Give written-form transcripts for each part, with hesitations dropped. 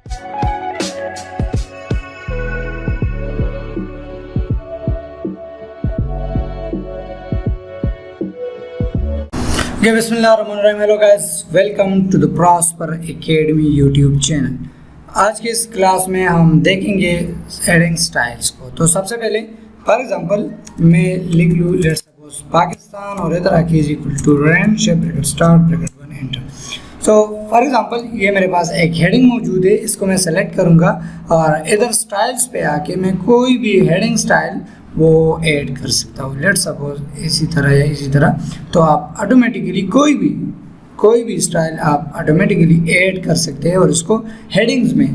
बिस्मिल्लाहिर्रहमानिर्रहीम। Hello guys, welcome to the prosper academy YouTube channel. आज की इस क्लास में हम देखेंगे हेडिंग स्टाइल्स को। तो सबसे पहले फॉर एग्जांपल मैं लिख लूँ लेट्स सपोज पाकिस्तान और इधर आके is equal to rand shape bracket start bracket 1 enter. तो फॉर एग्जांपल ये मेरे पास एक हेडिंग मौजूद है, इसको मैं सेलेक्ट करूँगा और इधर स्टाइल्स पे आके मैं कोई भी हेडिंग स्टाइल वो ऐड कर सकता हूँ। लेट्स सपोज इसी तरह या इसी तरह। तो आप ऑटोमेटिकली कोई भी स्टाइल आप ऑटोमेटिकली ऐड कर सकते हैं और इसको हेडिंग्स में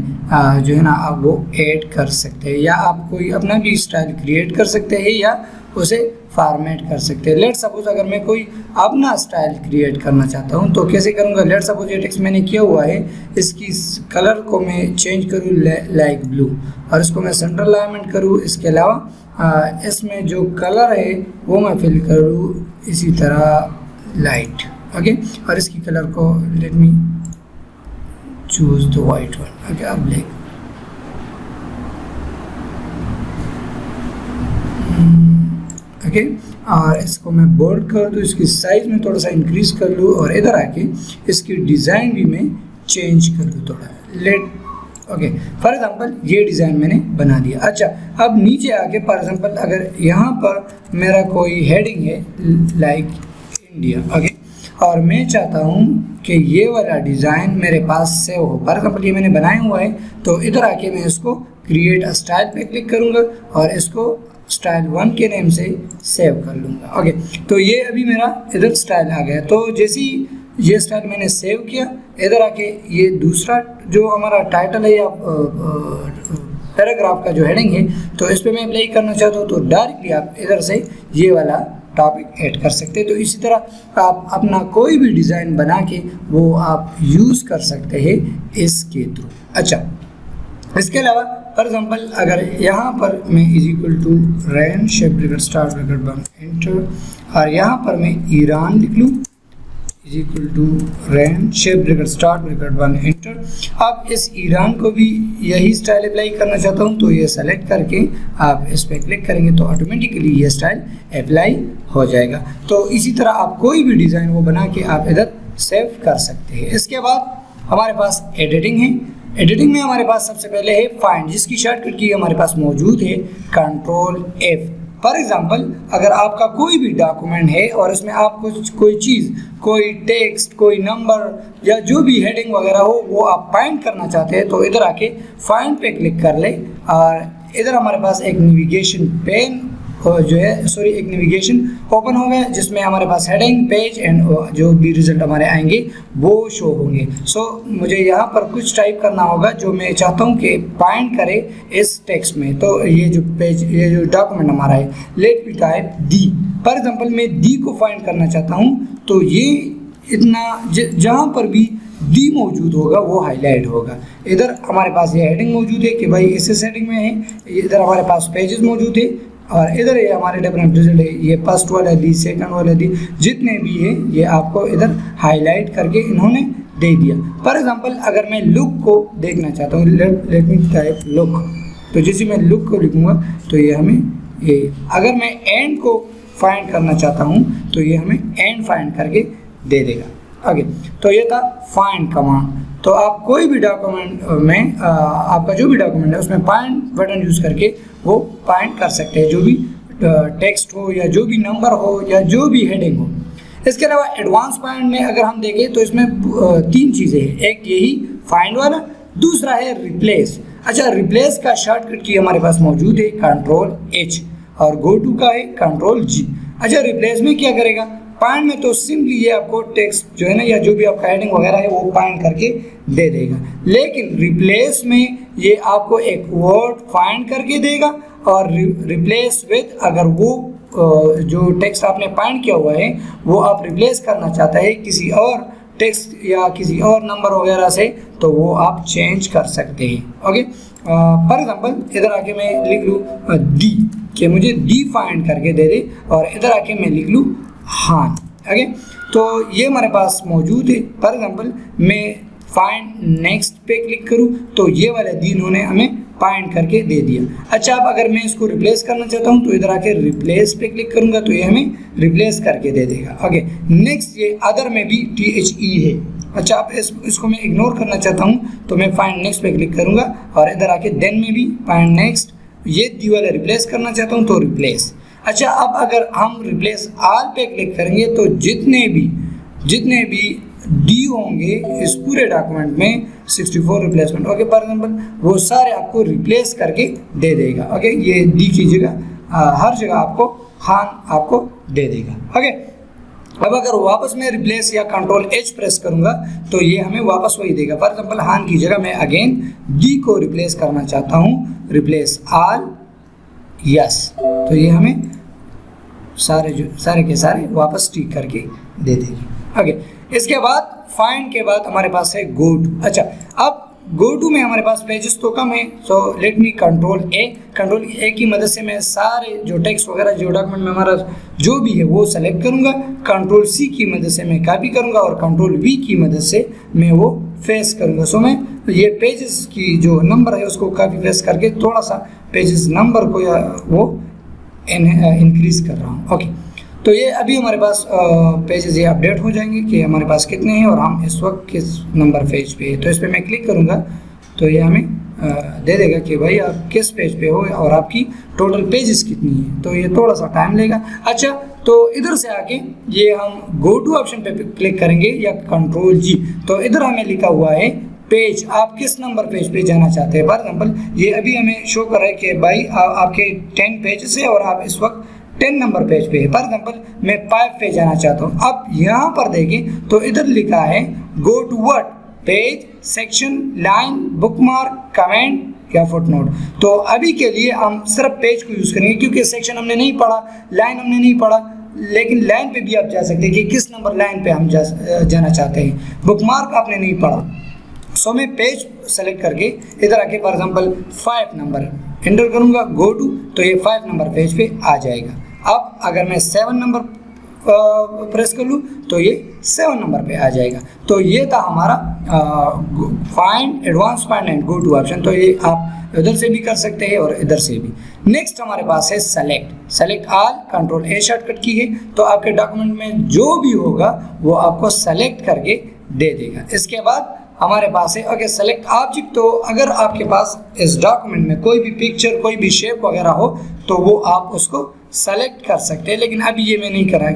जो है ना आप वो ऐड कर सकते हैं, या आप कोई अपना भी स्टाइल क्रिएट कर सकते हैं या उसे फॉर्मेट कर सकते हैं। लेट्स सपोज अगर मैं कोई अपना स्टाइल क्रिएट करना चाहता हूँ तो कैसे करूँगा। लेट्स सपोज ये टेक्स्ट मैंने किया हुआ है, इसकी कलर को मैं चेंज करूँ लाइक ब्लू और इसको मैं सेंटर अलाइनमेंट करूँ। इसके अलावा इसमें जो कलर है वो मैं फिल करूँ इसी तरह लाइट, ओके। और इसकी कलर को late me choose the white one, okay, अब ब्लैक, ओके। और इसको मैं बोल्ड कर दूँ, इसकी साइज में थोड़ा सा इंक्रीज कर लूँ और इधर आके इसकी डिज़ाइन भी मैं चेंज कर लूँ थोड़ा। लेट ओके, फॉर एग्जांपल ये डिज़ाइन मैंने बना दिया। अच्छा, अब नीचे आके फॉर एग्जांपल अगर यहाँ पर मेरा कोई हेडिंग है लाइक इंडिया, ओके, और मैं चाहता हूँ कि ये वाला डिज़ाइन मेरे पास सेव हो। फॉर एग्जांपल ये मैंने बनाया हुआ है, तो इधर आके मैं इसको क्रिएट अ स्टाइल पे क्लिक करूँगा और इसको स्टाइल 1 के नेम से सेव कर लूँगा, ओके। तो ये अभी मेरा इधर स्टाइल आ गया। तो जैसे ही ये स्टाइल मैंने सेव किया, इधर आके ये दूसरा जो हमारा टाइटल है या पैराग्राफ का जो हेडिंग है, तो इस पर मैं अप्लाई करना चाहता हूँ तो डायरेक्टली आप इधर से ये वाला टॉपिक ऐड कर सकते हैं। तो इसी तरह आप अपना कोई भी डिज़ाइन बना के वो आप यूज़ कर सकते हैं इसके थ्रू। अच्छा, इसके अलावा फॉर एग्जांपल अगर यहाँ पर मैं is equal to rand shape bracket start bracket 1 enter और यहाँ पर मैं ईरान लिख लूँ is equal to rand shape bracket start bracket 1 enter. अब इस ईरान को भी यही स्टाइल अप्लाई करना चाहता हूँ, तो ये सेलेक्ट करके आप इस पर क्लिक करेंगे तो ऑटोमेटिकली ये स्टाइल अप्लाई हो जाएगा। तो इसी तरह आप कोई भी डिज़ाइन वो बना के आप इधर सेव कर सकते हैं। इसके बाद हमारे पास एडिटिंग है। एडिटिंग में हमारे पास सबसे पहले है फाइंड, जिसकी शॉर्टकट की हमारे पास मौजूद है कंट्रोल F। फॉर एग्जांपल अगर आपका कोई भी डॉक्यूमेंट है और उसमें आप कोई चीज़, कोई टेक्स्ट, कोई नंबर या जो भी हेडिंग वगैरह हो वो आप फाइंड करना चाहते हैं, तो इधर आके फाइंड पे क्लिक कर ले और इधर हमारे पास एक नेविगेशन पेन जो है एक नेविगेशन ओपन हो गया, जिसमें हमारे पास हेडिंग, पेज एंड जो भी रिजल्ट हमारे आएंगे वो शो होंगे। सो मुझे यहाँ पर कुछ टाइप करना होगा जो मैं चाहता हूँ कि फाइंड करे इस टेक्स्ट में। तो ये जो डॉक्यूमेंट हमारा है, let me type the. For example मैं दी को फाइंड करना चाहता हूँ, तो ये इतना जहाँ पर भी दी मौजूद होगा वो हाईलाइट होगा। इधर हमारे पास ये हेडिंग मौजूद है कि भाई इस हेडिंग में है, इधर हमारे पास पेजेस मौजूद है और इधर ये हमारे डिफरेंट रिजल्ट है। ये फर्स्ट वाला दी, सेकंड वाला दी, जितने भी है ये आपको इधर हाईलाइट करके इन्होंने दे दिया। फॉर एग्जांपल अगर मैं लुक को देखना चाहता हूँ, लेट मी टाइप लुक, तो जैसे मैं लुक को लिखूँगा तो ये हमें ये, अगर मैं एंड को फाइंड करना चाहता हूँ तो ये हमें एंड फाइंड करके दे देगा, ओके। तो ये था फाइंड कमांड। तो आप कोई भी डॉक्यूमेंट में आपका जो भी डॉक्यूमेंट है उसमें फाइंड बटन यूज़ करके वो फाइंड कर सकते हैं, जो भी टेक्स्ट हो या जो भी नंबर हो या जो भी हेडिंग हो। इसके अलावा एडवांस फाइंड में अगर हम देखें तो इसमें 3 चीज़ें हैं। एक यही फाइंड वाला, दूसरा है रिप्लेस। अच्छा, रिप्लेस का शॉर्टकट की हमारे पास मौजूद है कंट्रोल H और गो टू का है कंट्रोल G। अच्छा, रिप्लेस में क्या करेगा, फाइंड में तो सिंपली ये आपको टेक्स्ट जो है ना या जो भी आपका हेडिंग वगैरह है वो फाइंड करके दे देगा, लेकिन रिप्लेस में ये आपको एक वर्ड फाइंड करके देगा और रिप्लेस विद, अगर वो जो टेक्स्ट आपने फाइंड किया हुआ है वो आप रिप्लेस करना चाहता है किसी और टेक्स्ट या किसी और नंबर वगैरह से, तो वो आप चेंज कर सकते हैं, ओके। फॉर एग्जांपल इधर आके मैं लिख लूँ दी, कि मुझे दी फाइंड करके दे दे, और इधर आके मैं लिख लूँ हाँ, ओके। तो ये हमारे पास मौजूद है। फॉर एग्जांपल मैं फाइंड नेक्स्ट पे क्लिक करूँ तो ये वाले इन्होंने हमें फाइंड करके दे दिया। अच्छा, अब अगर मैं इसको रिप्लेस करना चाहता हूँ तो इधर आके रिप्लेस पे क्लिक करूँगा तो ये हमें रिप्लेस करके दे देगा। ओके, नेक्स्ट ये अदर में भी THE है। अच्छा, अब इसको मैं इग्नोर करना चाहता हूँ तो मैं फाइंड नेक्स्ट पे क्लिक करूँगा और इधर आके देन में भी फाइंड नेक्स्ट, ये दी वाला रिप्लेस करना चाहता हूँ तो रिप्लेस। अच्छा, अब अगर हम रिप्लेस ऑल पे क्लिक करेंगे तो जितने भी डी होंगे इस पूरे डॉक्यूमेंट में 64 रिप्लेसमेंट, ओके, फॉर एग्जाम्पल वो सारे आपको रिप्लेस करके दे देगा। ओके, ये डी की जगह हर जगह आपको खान आपको दे देगा। ओके, अब अगर वापस मैं रिप्लेस या कंट्रोल H प्रेस करूंगा तो ये हमें वापस वही देगा। फॉर एग्जाम्पल हान की जगह मैं अगेन डी को रिप्लेस करना चाहता हूँ, रिप्लेस ऑल, यस, तो ये हमें सारे के सारे वापस टिक करके दे देगी। ओके, इसके बाद फाइंड के बाद हमारे पास है गो टू। अच्छा, अब गो टू में हमारे पास पेजेस तो कम है, सो लेट मी कंट्रोल ए की मदद से मैं सारे जो टेक्स्ट वगैरह जो डॉक्यूमेंट में हमारा जो भी है वो सेलेक्ट करूंगा। कंट्रोल C की मदद से मैं कॉपी करूंगा और कंट्रोल V की मदद से मैं वो फेस करूंगा। सो मैं ये पेजेस की जो नंबर है उसको कॉपी फेस करके थोड़ा सा पेजेस नंबर को या वो इंक्रीज कर रहा हूँ। ओके, तो ये अभी हमारे पास पेजेस ये अपडेट हो जाएंगे कि हमारे पास कितने हैं और हम इस वक्त किस नंबर पेज पे है। तो इस पर मैं क्लिक करूँगा तो ये हमें दे देगा कि भाई आप किस पेज पे हो और आपकी टोटल पेजेस कितनी है। तो ये थोड़ा सा टाइम लेगा। अच्छा, तो इधर से आके ये हम गो टू ऑप्शन पे क्लिक करेंगे या कंट्रोल G, तो इधर हमें लिखा हुआ है पेज, आप किस नंबर पेज पे जाना चाहते हैं। फॉर एग्जाम्पल ये अभी हमें शो कर रहा है कि भाई आपके 10 पेजेस है और आप इस वक्त 10 नंबर पेज पे है। फॉर एग्जाम्पल मैं 5 पे जाना चाहता हूँ। अब यहाँ पर देखें तो इधर लिखा है go to what, page, section, line, bookmark, comment या फुटनोट। तो अभी के लिए हम सिर्फ पेज को यूज़ करेंगे क्योंकि सेक्शन हमने नहीं पढ़ा, लाइन हमने नहीं पढ़ा, लेकिन लाइन पे भी आप जा सकते हैं कि किस नंबर लाइन पे हम जाना चाहते हैं। बुकमार्क आपने नहीं पढ़ा, सो मैं पेज सेलेक्ट करके इधर आके फॉर एग्जाम्पल 5 नंबर एंटर करूँगा गो टू, तो ये 5 नंबर पेज पे आ जाएगा। अब अगर मैं 7 नंबर प्रेस कर लूँ तो ये 7 नंबर पे आ जाएगा। तो ये था हमारा find, advance find and go to option. तो ये आप इधर से भी कर सकते हैं और इधर से भी। नेक्स्ट हमारे पास है select all, control A shortcut की है, तो आपके डॉक्यूमेंट में जो भी होगा वो आपको सेलेक्ट करके दे देगा। इसके बाद हमारे पास है ओके सेलेक्ट ऑब्जेक्ट। तो अगर आपके पास इस डॉक्यूमेंट में कोई भी पिक्चर, कोई भी शेप वगैरह हो तो वो आप उसको सेलेक्ट कर सकते हैं, लेकिन अभी ये मैं नहीं कर रहा,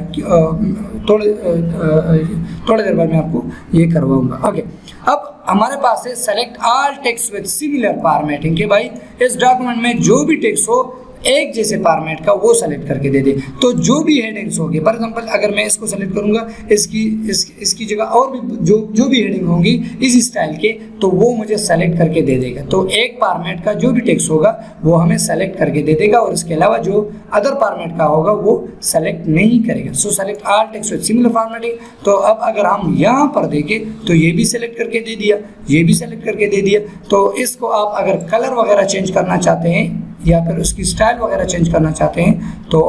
थोड़ी देर बाद मैं आपको ये करवाऊंगा। ओके, अब हमारे पास है select all text with similar formatting के भाई इस डॉक्यूमेंट में जो भी टेक्स्ट हो एक जैसे फॉर्मेट का वो सेलेक्ट करके दे दे। तो जो भी हेडिंग्स होगी, फॉर एग्जांपल अगर मैं इसको सेलेक्ट करूंगा, इसकी जगह और भी जो भी हेडिंग होंगी इस स्टाइल के, तो वो मुझे सेलेक्ट करके दे देगा। तो एक फॉर्मेट का जो भी टेक्स्ट होगा वो हमें सेलेक्ट करके दे देगा और इसके अलावा जो अदर फॉर्मेट का होगा वो सेलेक्ट नहीं करेगा। सो select all text with similar formatting. तो अब अगर हम यहाँ पर देखें तो ये भी सेलेक्ट करके दे दिया, ये भी सेलेक्ट करके दे दिया। तो इसको आप अगर कलर वगैरह चेंज करना चाहते हैं या फिर उसकी स्टाइल वगैरह चेंज करना चाहते हैं तो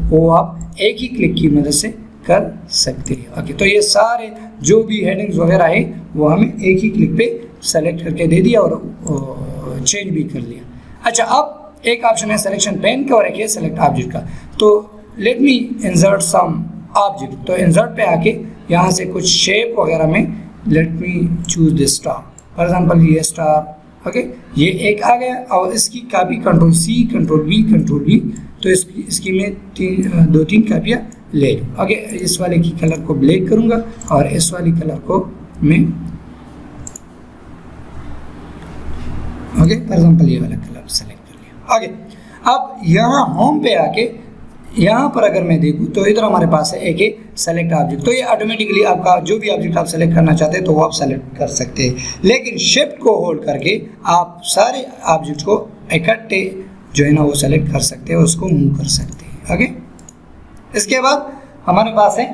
वो आप एक ही क्लिक की मदद से कर सकते हैं। ओके, तो ये सारे जो भी हेडिंग्स वगैरह है वो हमें एक ही क्लिक पे सेलेक्ट करके दे दिया और चेंज भी कर लिया। अच्छा, अब एक ऑप्शन है सिलेक्शन पेन का और एक है सेलेक्ट ऑब्जेक्ट का। तो let me insert some object. तो इंसर्ट पे आके यहाँ से कुछ शेप वगैरह में let me choose this star. For example ये स्टार, ओके, ये एक आ गया और इसकी copy control C, control V, तो इसकी मैं 2-3 कापियाँ ले लूँ। ओके, इस वाले की कलर को ब्लैक करूँगा और इस वाली कलर को मैं ओके फॉर एग्जाम्पल ये वाला कलर सेलेक्ट कर लिया। ओके, अब यहाँ होम पे आके यहाँ पर अगर मैं देखूँ तो इधर हमारे पास है एक सेलेक्ट ऑब्जेक्ट। तो ये ऑटोमेटिकली आपका जो भी ऑब्जेक्ट आप सेलेक्ट करना चाहते हैं तो वो आप सेलेक्ट कर सकते हैं, लेकिन शिफ्ट को होल्ड करके आप सारे ऑब्जेक्ट को इकट्ठे जो है ना वो सेलेक्ट कर सकते हैं, उसको मूव कर सकते हैं। ओके, इसके बाद हमारे पास है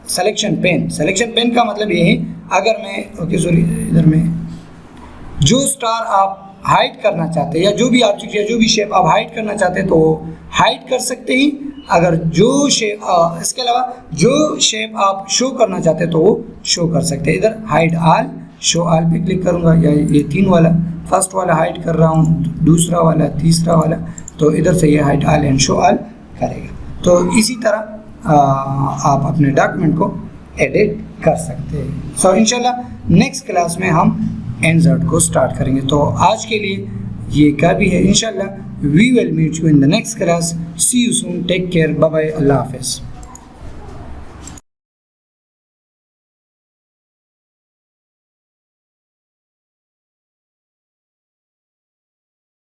सिलेक्शन पेन का मतलब ये है अगर मैं इधर में जो स्टार आप हाइड करना चाहते हैं या जो भी ऑब्जेक्ट या जो भी शेप आप हाइड करना चाहते हैं तो हाइड कर सकते हैं। अगर जो शेप इसके अलावा जो शेप आप शो करना चाहते हैं तो वो शो कर सकते हैं। इधर हाइड ऑल, शो ऑल पे क्लिक करूँगा, या ये 3 वाला, फर्स्ट वाला हाइड कर रहा हूँ, दूसरा वाला, तीसरा वाला, तो इधर से ये hide all and show all करेगा। तो इसी तरह आप अपने डॉक्यूमेंट को एडिट कर सकते हैं। सो इंशाल्लाह नेक्स्ट क्लास में हम इंसर्ट को स्टार्ट करेंगे। तो आज के लिए ये काफ़ी है। इंशाल्लाह we will meet you in the next class. See you soon, take care, bye bye, अल्लाह हाफिज़।